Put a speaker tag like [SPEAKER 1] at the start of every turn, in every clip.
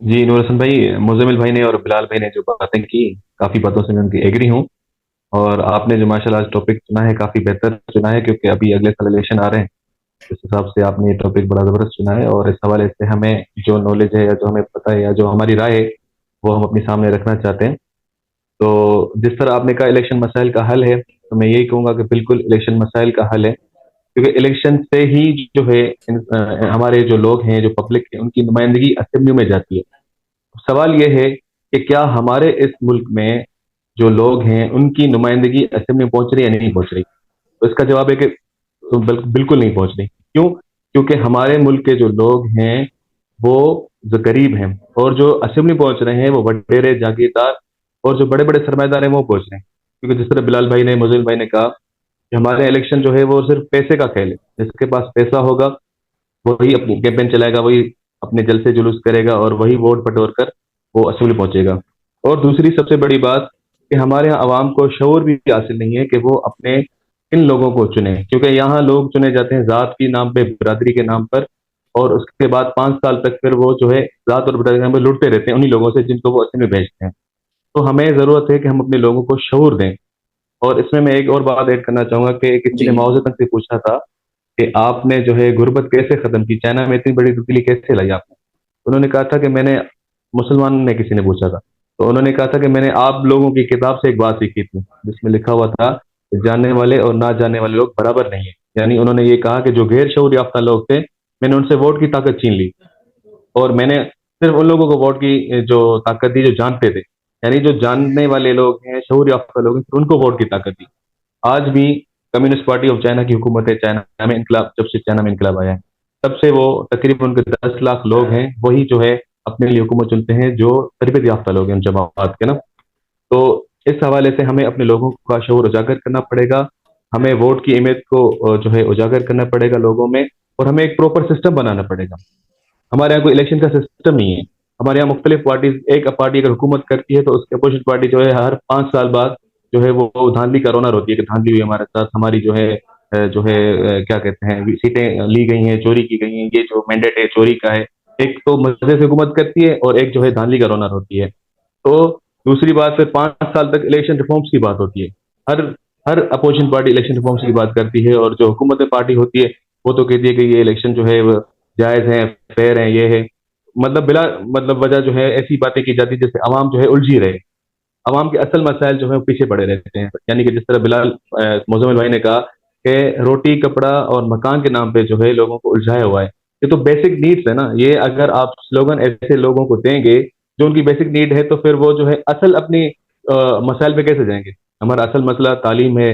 [SPEAKER 1] जी नूर हसन भाई, मुजमिल भाई ने और बिलाल भाई ने जो बातें की, काफ़ी बातों से मैं उनकी एग्री हूँ। और आपने जो माशाल्लाह आज टॉपिक चुना है काफ़ी बेहतर चुना है, क्योंकि अभी अगले साल इलेक्शन आ रहे हैं। इस हिसाब से आपने ये टॉपिक बड़ा ज़बरदस्त चुना है, और इस हवाले से हमें जो नॉलेज है या जो हमें पता है या जो हमारी राय है वो हम अपने सामने रखना चाहते हैं। तो जिस तरह आपने कहा इलेक्शन मसाइल का हल है, तो मैं यही कहूँगा कि बिल्कुल इलेक्शन मसाइल का हल है। क्योंकि इलेक्शन से ही जो है हमारे जो लोग हैं, जो पब्लिक है, उनकी नुमाइंदगी असेंबली में जाती है। सवाल यह है कि क्या हमारे इस मुल्क में जो लोग हैं उनकी नुमाइंदगी असेंबली में पहुंच रही है या नहीं पहुंच रही। तो इसका जवाब है कि बिल्कुल नहीं पहुंच रही। क्यों? क्योंकि हमारे मुल्क के जो लोग हैं वो जो गरीब हैं, और जो असेंबली पहुंच रहे हैं वो वडेरे जागीरदार और जो बड़े बड़े सरमाएदार हैं वो पहुंच रहे हैं। क्योंकि जिस तरह बिलाल भाई ने, मुजुल भाई ने कहा कि हमारे इलेक्शन जो है वो सिर्फ पैसे का खेल है। जिसके पास पैसा होगा वही अपनी कैंपेन चलाएगा, वही अपने जलसे जुलूस करेगा और वही वोट बटोर कर वो असेंबली पहुंचेगा। और दूसरी सबसे बड़ी बात कि हमारे यहाँ आवाम को शऊर भी हासिल नहीं है कि वो अपने इन लोगों को चुने, क्योंकि यहाँ लोग चुने जाते हैं जात के नाम पे, बिरादरी के नाम पर। और उसके बाद 5 साल तक फिर वो जो है जात और बिरादरी के नाम पर लुटते रहते हैं उन्हीं लोगों से जिनको वो असेंबली भेजते हैं। तो हमें जरूरत है कि हम अपने लोगों को शऊर दें। और इसमें मैं एक और बात ऐड करना चाहूंगा कि किसी
[SPEAKER 2] जी।
[SPEAKER 1] ने माओ से पूछा था कि आपने जो है गुर्बत कैसे खत्म की, चाइना में इतनी बड़ी तब्दीली कैसे लाई आपने। उन्होंने कहा था कि मैंने, मुसलमान ने किसी ने पूछा था, तो उन्होंने कहा था कि मैंने आप लोगों की किताब से एक बात सीखी थी जिसमें लिखा हुआ था कि जानने वाले और ना जानने वाले लोग बराबर नहीं है। यानी उन्होंने ये कहा कि जो गैर शऊर याफ्ता लोग थे, मैंने उनसे वोट की ताकत छीन ली, और मैंने सिर्फ उन लोगों को वोट की जो ताकत दी जो जानते थे। यानी जो जानने वाले लोग हैं, शऊर याफ्ता लोग हैं, फिर उनको वोट की ताकत दी। आज भी कम्युनिस्ट पार्टी ऑफ चाइना की हुकूमत है, चाइना में इनकलाब, जब से चाइना में इनकलाब आया है तब से वो तकरीबन उनके 10 लाख लोग हैं, वही जो है अपने लिए हुकूमत चुनते हैं, जो तरबियत याफ्ता लोग हैं उन जमात के ना। तो इस हवाले से हमें अपने लोगों का शऊर उजागर करना पड़ेगा। हमें वोट की अहमियत को जो है उजागर करना पड़ेगा लोगों में। और हमें एक प्रॉपर सिस्टम बनाना पड़ेगा। हमारे यहाँ कोई इलेक्शन का सिस्टम नहीं है। हमारे यहाँ मुख्तलिफ पार्टीज, एक पार्टी अगर हुकूमत करती है तो उसके अपोजिट पार्टी जो है हर 5 साल बाद जो है वो धांधली का रोना रोती है कि धांधली हुई हमारे साथ, हमारी जो है क्या कहते हैं, सीटें ली गई हैं, चोरी की गई हैं, ये जो मैंडेट है चोरी का है। एक तो मजे से हुकूमत करती है और एक जो है धांधली का रोना रोती है। तो दूसरी बात, फिर 5 साल तक इलेक्शन रिफॉर्म्स की बात होती है। हर हर अपोजिशन पार्टी इलेक्शन रिफॉर्म्स की बात करती है, और जो हुकूमत पार्टी होती है वो तो कहती है कि ये इलेक्शन जो है वो जायज है, फेयर है, ये है। मतलब बिला मतलब वजह जो है ऐसी बातें की जाती है जिससे आवाम जो है उलझी रहे। आवाम के असल मसाइल जो है वो पीछे पड़े रहते हैं। यानी कि जिस तरह बिलाल मोजम्मल भाई ने कहा कि रोटी कपड़ा और मकान के नाम पे जो है लोगों को उलझाया हुआ है। ये तो बेसिक नीड्स है ना। ये अगर आप स्लोगन ऐसे लोगों को देंगे जो उनकी बेसिक नीड है, तो फिर वो जो है असल अपनी मसाइल पे कैसे जाएंगे। हमारा असल मसला तालीम है,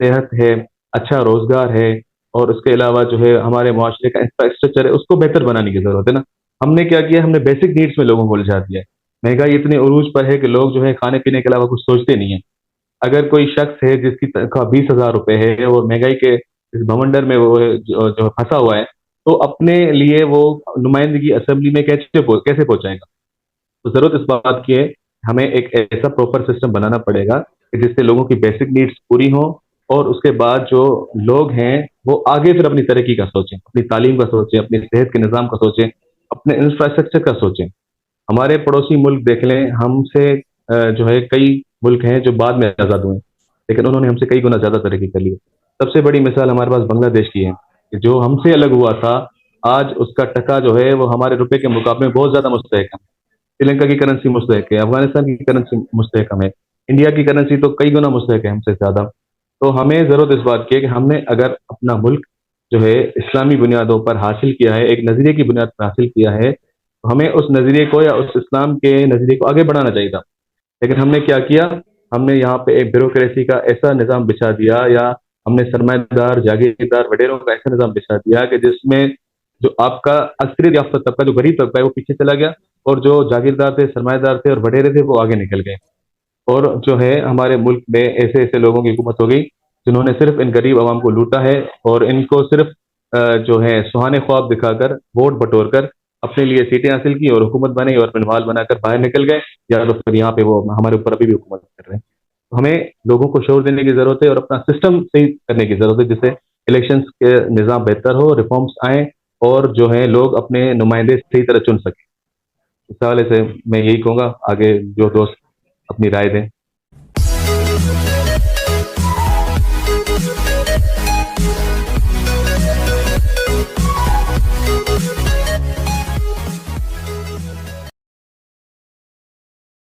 [SPEAKER 1] सेहत है, अच्छा रोजगार है, और उसके अलावा जो है हमारे मुआशरे का इंफ्रास्ट्रक्चर है, उसको बेहतर बनाने की जरूरत है ना। हमने क्या किया, हमने बेसिक नीड्स में लोगों को उलझा दिया है। महंगाई इतने उरूज पर है कि लोग जो है खाने पीने के अलावा कुछ सोचते नहीं है। अगर कोई शख्स है जिसकी तनख्वाह 20,000 रुपए है और महंगाई के इस भवंडर में वो जो फंसा हुआ है, तो अपने लिए वो नुमाइंदगी असेंबली में कैसे पहुंचाएगा। तो जरूरत इस बात की है, हमें एक ऐसा प्रॉपर सिस्टम बनाना पड़ेगा कि जिससे लोगों की बेसिक नीड्स पूरी हो। और उसके बाद जो लोग हैं वो आगे फिर अपनी तरक्की का सोचें, अपनी तालीम का सोचें, अपनी सेहत के निज़ाम का सोचें, अपने इंफ्रास्ट्रक्चर का सोचें। हमारे पड़ोसी मुल्क देख लें, हमसे जो है कई मुल्क हैं जो बाद में आज़ाद हुए, लेकिन उन्होंने हमसे कई गुना ज़्यादा तरक्की कर ली है। सबसे बड़ी मिसाल हमारे पास बांग्लादेश की है, कि जो हमसे अलग हुआ था, आज उसका टका जो है वो हमारे रुपए के मुकाबले में बहुत ज़्यादा मुस्तहकम है। श्रीलंका की करेंसी मुस्तहक है, अफगानिस्तान की करेंसी मुस्तहकम है, इंडिया की करेंसी तो कई गुना मुस्तहक है हमसे ज़्यादा। तो हमें ज़रूरत इस बात की है कि हमने अगर अपना मुल्क जो है इस्लामी बुनियादों पर हासिल किया है, एक नज़रिए की बुनियाद पर हासिल किया है, तो हमें उस नज़रिए को या उस इस्लाम के नज़रिए को आगे बढ़ाना चाहिए था। लेकिन हमने क्या किया, हमने यहाँ पे एक ब्यूरोक्रेसी का ऐसा निज़ाम बिछा दिया, या हमने सरमाएदार जागीरदार वडेरों का ऐसा निज़ाम बिछा दिया कि जिसमें जो आपका अक्सरियत याफ्ता तबका, जो गरीब तबका है, वो पीछे चला गया, और जो जागीरदार थे, सरमाएदार थे और वडेरे थे, वो आगे निकल गए। और जो है हमारे मुल्क में ऐसे ऐसे लोगों की हुकूमत हो गई जिन्होंने सिर्फ इन गरीब आवाम को लूटा है, और इनको सिर्फ जो है सुहाने ख्वाब दिखाकर, वोट बटोर कर अपने लिए सीटें हासिल की और हुकूमत बनी, और फिर माल बनाकर बाहर निकल गए। या तो फिर यहाँ पे वो हमारे ऊपर अभी भी हुकूमत कर रहे हैं। तो हमें लोगों को शोर देने की जरूरत है और अपना सिस्टम सही करने की जरूरत है, जिससे इलेक्शन के निज़ाम बेहतर हो, रिफॉर्म्स आए, और जो है लोग अपने नुमाइंदे सही तरह चुन सकें। इस हवाले से मैं यही कहूँगा, आगे जो दोस्त अपनी राय दें।